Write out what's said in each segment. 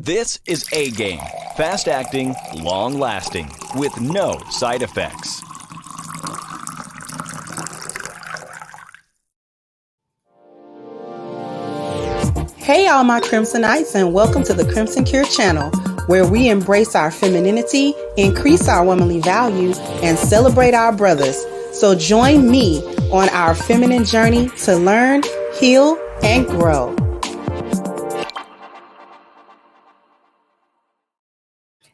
This is A Game, fast acting, long lasting, with no side effects. Hey all my Crimsonites, and welcome to the Crimson Cure channel, where we embrace our femininity, increase our womanly value, and celebrate our brothers. So join me on our feminine journey to learn, heal, and grow.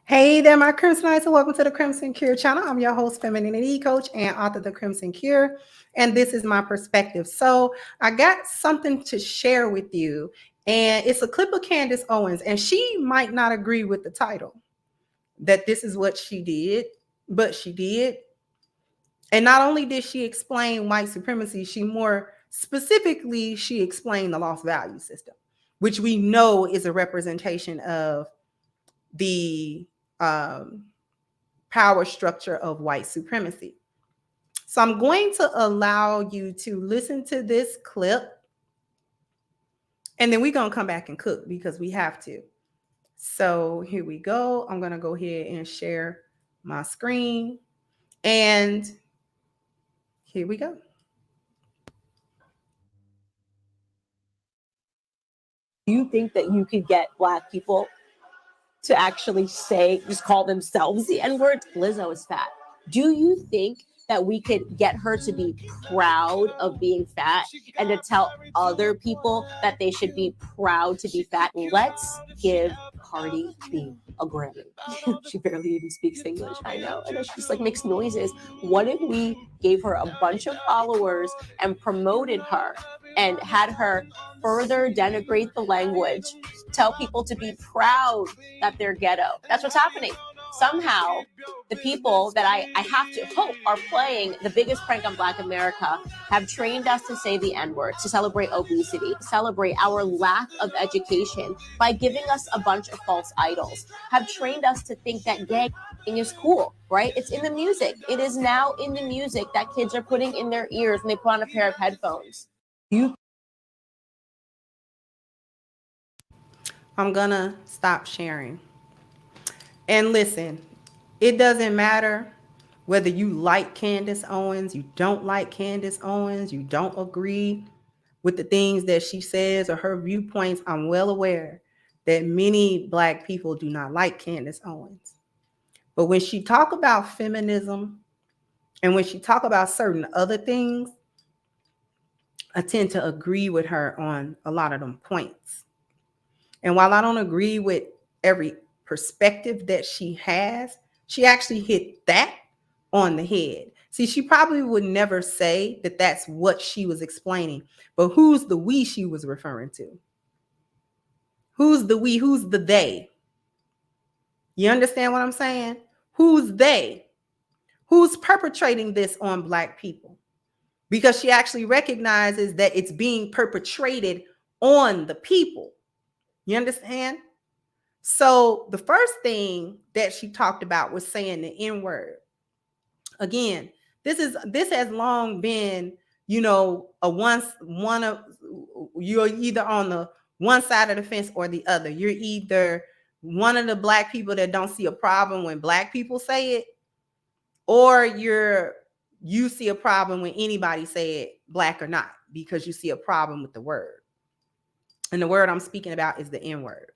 Hey there, my Crimsonites, and welcome to the Crimson Cure channel. I'm your host, femininity coach, and author of The Crimson Cure, and this is my perspective. So I got something to share with you, and it's a clip of Candace Owens, and she might not agree with the title, that this is what she did, but she did. And not only did she explain white supremacy, she more specifically, she explained the lost value system, which we know is a representation of the power structure of white supremacy. So I'm going to allow you to listen to this clip, and then we're going to come back and cook because we have to. So here we go. I'm going to go ahead and share my screen, and here we go. Do you think that you could get Black people to actually just call themselves the N-word? Lizzo is fat. Do you think that we could get her to be proud of being fat and to tell other people that they should be proud to be fat? Let's give Cardi B a Grammy. She barely even speaks English, I know. And she just like makes noises. What if we gave her a bunch of followers and promoted her and had her further denigrate the language, tell people to be proud that they're ghetto? That's what's happening. Somehow, the people that I have to hope are playing the biggest prank on Black America have trained us to say the N-word, to celebrate obesity, celebrate our lack of education by giving us a bunch of false idols, have trained us to think that gay is cool, right? It's in the music. It is now in the music that kids are putting in their ears when they put on a pair of headphones. I'm gonna stop sharing. And listen, it doesn't matter whether you like Candace Owens, you don't like Candace Owens, you don't agree with the things that she says or her viewpoints. I'm well aware that many Black people do not like Candace Owens. But when she talk about feminism and when she talk about certain other things, I tend to agree with her on a lot of them points. And while I don't agree with every perspective that she has, she actually hit that on the head. See, she probably would never say that that's what she was explaining, but who's the we she was referring to? Who's the we? Who's the they? You understand what I'm saying? Who's they? Who's perpetrating this on Black people? Because she actually recognizes that it's being perpetrated on the people. You understand? So the first thing that she talked about was saying the N-word. Again, this has long been, one of you're either on the one side of the fence or the other. You're either one of the Black people that don't see a problem when Black people say it, or you see a problem when anybody say it, Black or not, because you see a problem with the word. And the word I'm speaking about is the N-word.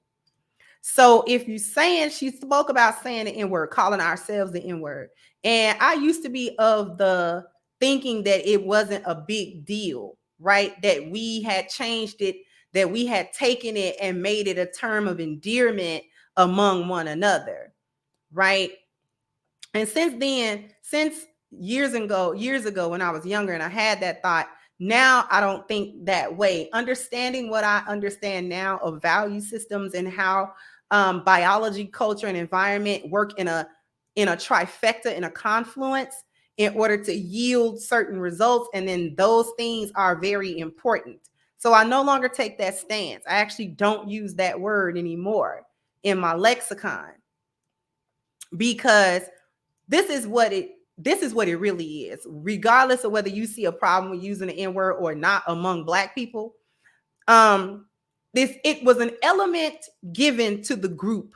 So if you're saying, she spoke about saying the N-word, calling ourselves the N-word. And I used to be of the thinking that it wasn't a big deal, right? That we had changed it, that we had taken it and made it a term of endearment among one another, right? And since then, since years ago when I was younger and I had that thought, now I don't think that way. Understanding what I understand now of value systems and how biology, culture, and environment work in a trifecta, in a confluence, in order to yield certain results. And then those things are very important. So I no longer take that stance. I actually don't use that word anymore in my lexicon, because this is what it really is. Regardless of whether you see a problem with using the N-word or not among Black people, It was an element given to the group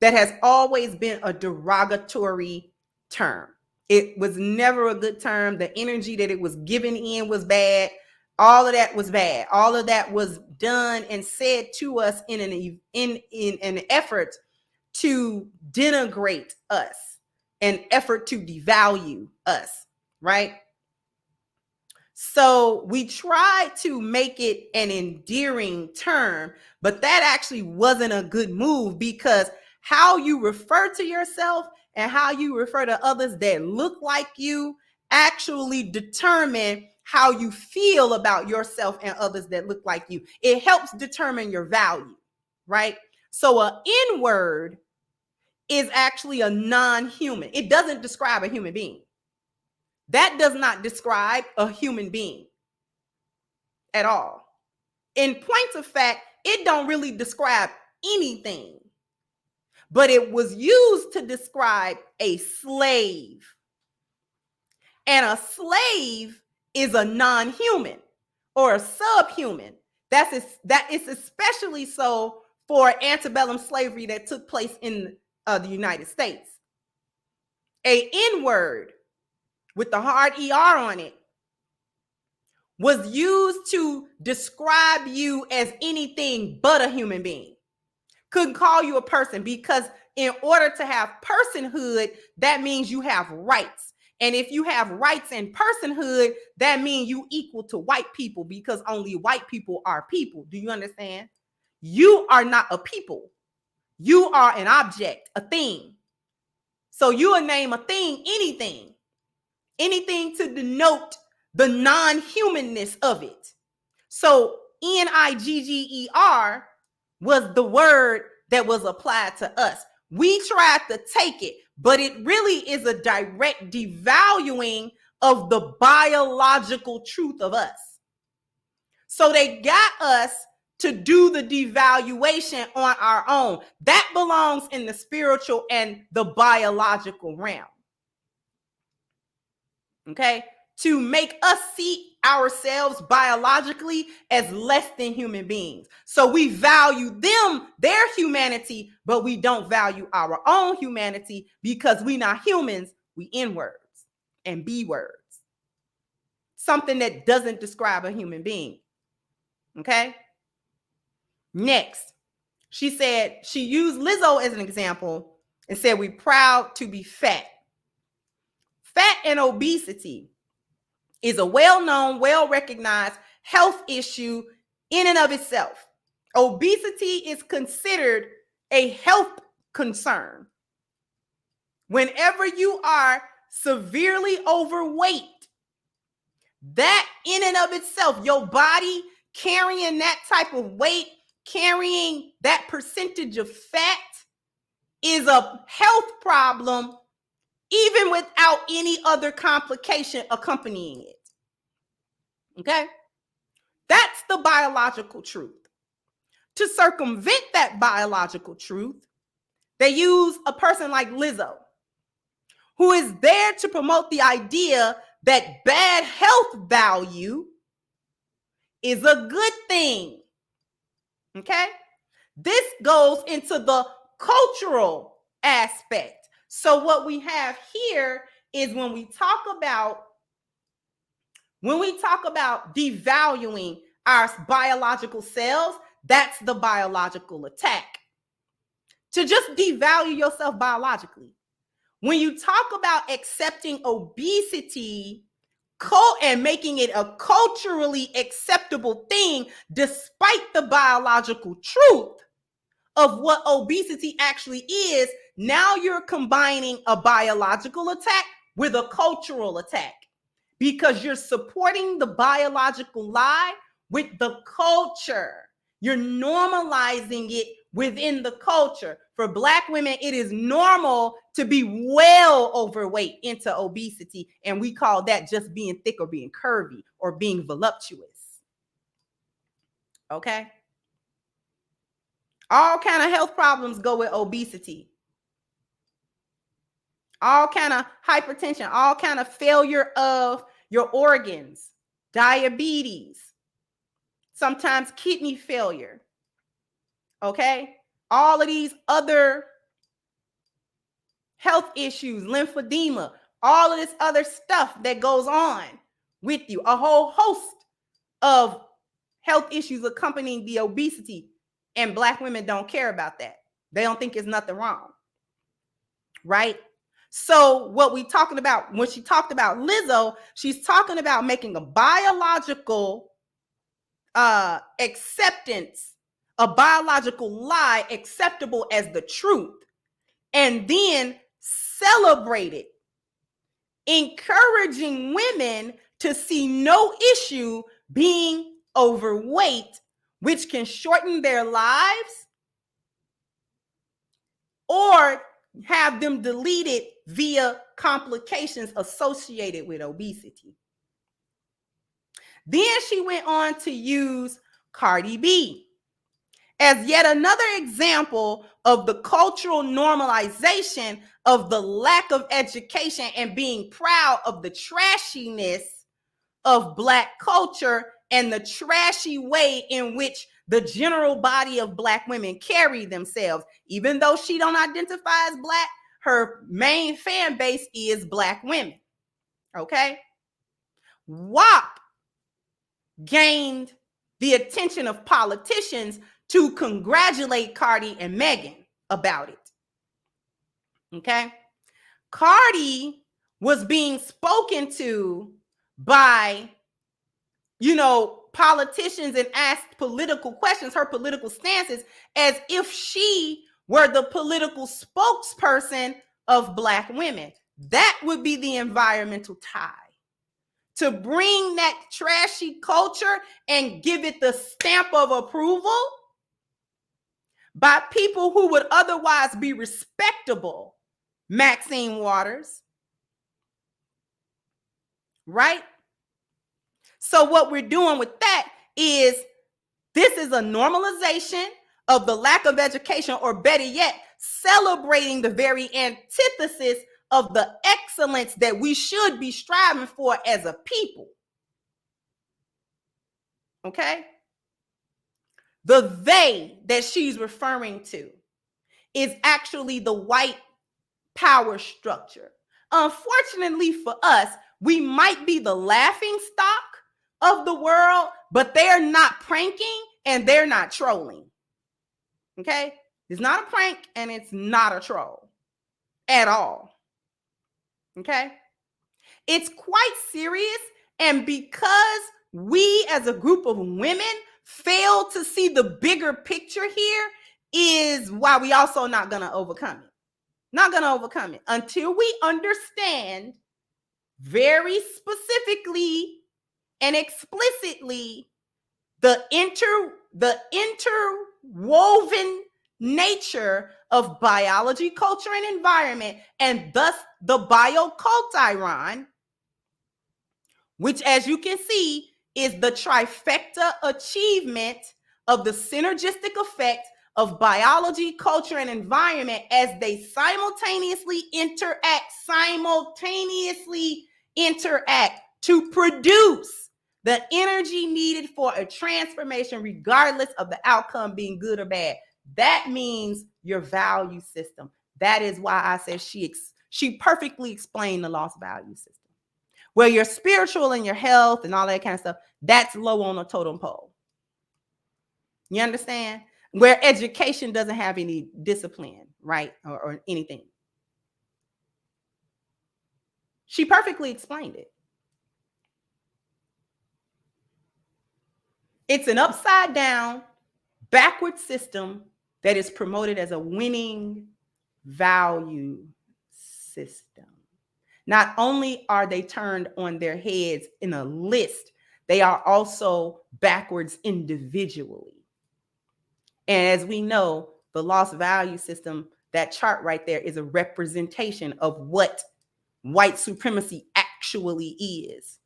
that has always been a derogatory term. It was never a good term. The energy that it was given in was bad. All of that was bad. All of that was done and said to us in an effort to denigrate us, an effort to devalue us, right? So we tried to make it an endearing term, but that actually wasn't a good move, because how you refer to yourself and how you refer to others that look like you actually determine how you feel about yourself and others that look like you. It helps determine your value, right? So an N-word is actually a non-human. It doesn't describe a human being. That does not describe a human being at all. In point of fact, it don't really describe anything, but it was used to describe a slave. And a slave is a non-human or a subhuman. That is especially so for antebellum slavery that took place in the United States. A N-word with the hard ER on it was used to describe you as anything but a human being. Couldn't call you a person, because in order to have personhood, that means you have rights. And if you have rights and personhood, that means you equal to white people, because only white people are people. Do you understand? You are not a people. You are an object, a thing. So you will name a thing anything to denote the non-humanness of it. So Nigger was the word that was applied to us. We tried to take it, but it really is a direct devaluing of the biological truth of us. So they got us to do the devaluation on our own. That belongs in the spiritual and the biological realm. Okay? To make us see ourselves biologically as less than human beings. So we value them, their humanity, but we don't value our own humanity, because we not humans, we N-words and B-words. Something that doesn't describe a human being. Okay? Next, she said, she used Lizzo as an example and said, we're proud to be fat. Fat and obesity is a well-known, well-recognized health issue in and of itself. Obesity is considered a health concern. Whenever you are severely overweight, that in and of itself, your body carrying that type of weight, carrying that percentage of fat, is a health problem, even without any other complication accompanying it. Okay? That's the biological truth. To circumvent that biological truth, they use a person like Lizzo, who is there to promote the idea that bad health value is a good thing. Okay? This goes into the cultural aspect. So what we have here is when we talk about devaluing our biological selves, that's the biological attack. To just devalue yourself biologically. When you talk about accepting obesity and making it a culturally acceptable thing, despite the biological truth of what obesity actually is, now you're combining a biological attack with a cultural attack, because you're supporting the biological lie with the culture. You're normalizing it within the culture. For Black women, it is normal to be well overweight into obesity, and we call that just being thick or being curvy or being voluptuous. Okay? All kind of health problems go with obesity. All kind of hypertension, all kind of failure of your organs, diabetes, sometimes kidney failure, Okay? All of these other health issues, lymphedema, all of this other stuff that goes on with you, a whole host of health issues accompanying the obesity, and Black women don't care about that. They don't think there's nothing wrong, right? So what we talking about, when she talked about Lizzo, she's talking about making a biological acceptance, a biological lie acceptable as the truth, and then celebrate it, encouraging women to see no issue being overweight, which can shorten their lives or have them deleted via complications associated with obesity. Then she went on to use Cardi B as yet another example of the cultural normalization of the lack of education and being proud of the trashiness of Black culture and the trashy way in which the general body of Black women carry themselves. Even though she don't identify as Black, her main fan base is Black women. Okay? WAP gained the attention of politicians to congratulate Cardi and Megan about it. Okay? Cardi was being spoken to by, politicians and asked political questions, her political stances, as if she were the political spokesperson of Black women. That would be the environmental tie. To bring that trashy culture and give it the stamp of approval by people who would otherwise be respectable. Maxine Waters. Right? So what we're doing with that is this is a normalization of the lack of education, or better yet, celebrating the very antithesis of the excellence that we should be striving for as a people. Okay? The they that she's referring to is actually the white power structure. Unfortunately for us, we might be the laughing stock of the world, but they're not pranking and they're not trolling. Okay? It's not a prank and it's not a troll at all. Okay? It's quite serious, and because we as a group of women fail to see the bigger picture here is why we also not going to overcome it. Not going to overcome it until we understand very specifically and explicitly the interwoven nature of biology, culture, and environment, and thus the biocultiron, which, as you can see, is the trifecta achievement of the synergistic effect of biology, culture, and environment as they simultaneously interact to produce the energy needed for a transformation, regardless of the outcome being good or bad. That means your value system. That is why I said she perfectly explained the lost value system. Where your spiritual and your health and all that kind of stuff, that's low on the totem pole. You understand? Where education doesn't have any discipline, right? Or anything. She perfectly explained it. It's an upside down, backward system that is promoted as a winning value system. Not only are they turned on their heads in a list, they are also backwards individually. And as we know, the lost value system, that chart right there is a representation of what white supremacy actually is.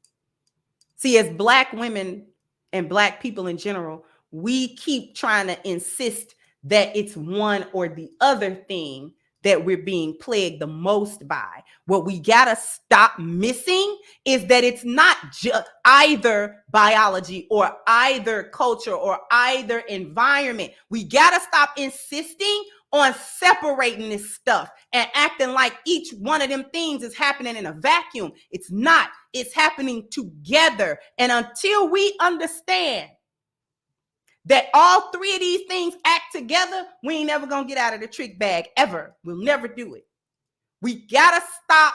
See, as Black women and Black people in general, we keep trying to insist that it's one or the other thing that we're being plagued the most by. What we gotta stop missing is that it's not just either biology or either culture or either environment. We gotta stop insisting on separating this stuff and acting like each one of them things is happening in a vacuum. It's not. It's happening together. And until we understand that all three of these things act together, we ain't never gonna get out of the trick bag ever. We'll never do it. We gotta stop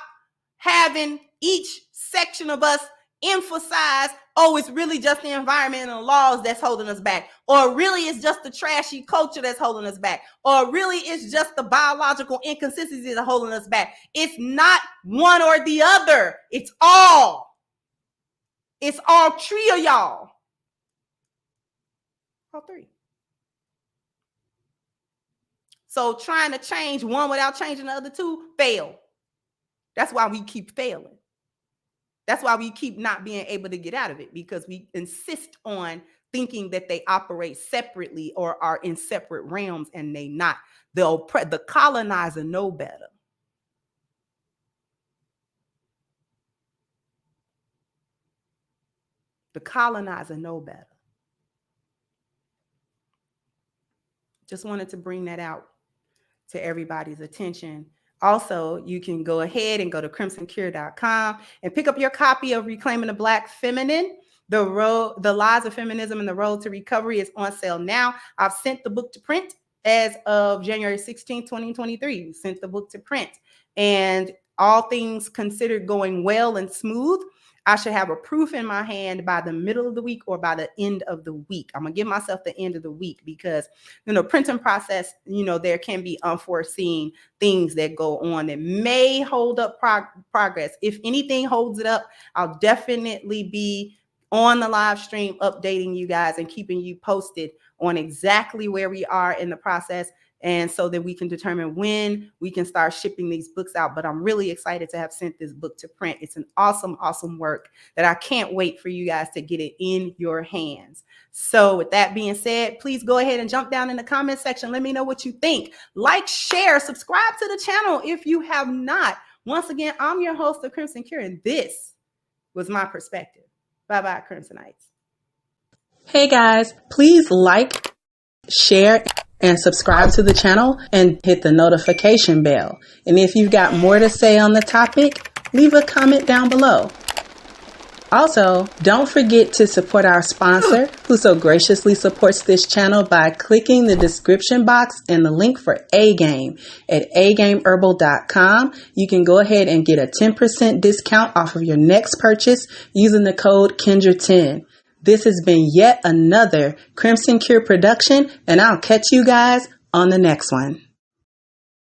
having each section of us emphasize, oh, it's really just the environment and the laws that's holding us back, or really it's just the trashy culture that's holding us back, or really it's just the biological inconsistencies that's holding us back. It's not one or the other. It's all. It's all three of y'all. All three. So trying to change one without changing the other two, fail. That's why we keep failing. That's why we keep not being able to get out of it, because we insist on thinking that they operate separately or are in separate realms, and they not. The colonizer know better. The colonizer know better. Just wanted to bring that out to everybody's attention. Also, you can go ahead and go to crimsoncure.com and pick up your copy of Reclaiming the Black Feminine. The Lies of Feminism and the Road to Recovery is on sale now. I've sent the book to print as of January 16, 2023. We sent the book to print, and all things considered going well and smooth, I should have a proof in my hand by the middle of the week or by the end of the week. I'm going to give myself the end of the week because, printing process, there can be unforeseen things that go on that may hold up progress. If anything holds it up, I'll definitely be on the live stream updating you guys and keeping you posted on exactly where we are in the process, and so that we can determine when we can start shipping these books out. But I'm really excited to have sent this book to print. It's an awesome, awesome work that I can't wait for you guys to get it in your hands. So with that being said, please go ahead and jump down in the comment section. Let me know what you think. Like, share, subscribe to the channel if you have not. Once again, I'm your host of Crimson Cure, and this was my perspective. Bye-bye, Crimsonites. Hey guys, please like, share, and subscribe to the channel and hit the notification bell. And if you've got more to say on the topic, leave a comment down below. Also, don't forget to support our sponsor, who so graciously supports this channel by clicking the description box and the link for A-Game at agameherbal.com. You can go ahead and get a 10% discount off of your next purchase using the code Kendra10. This has been yet another Crimson Cure production, and I'll catch you guys on the next one.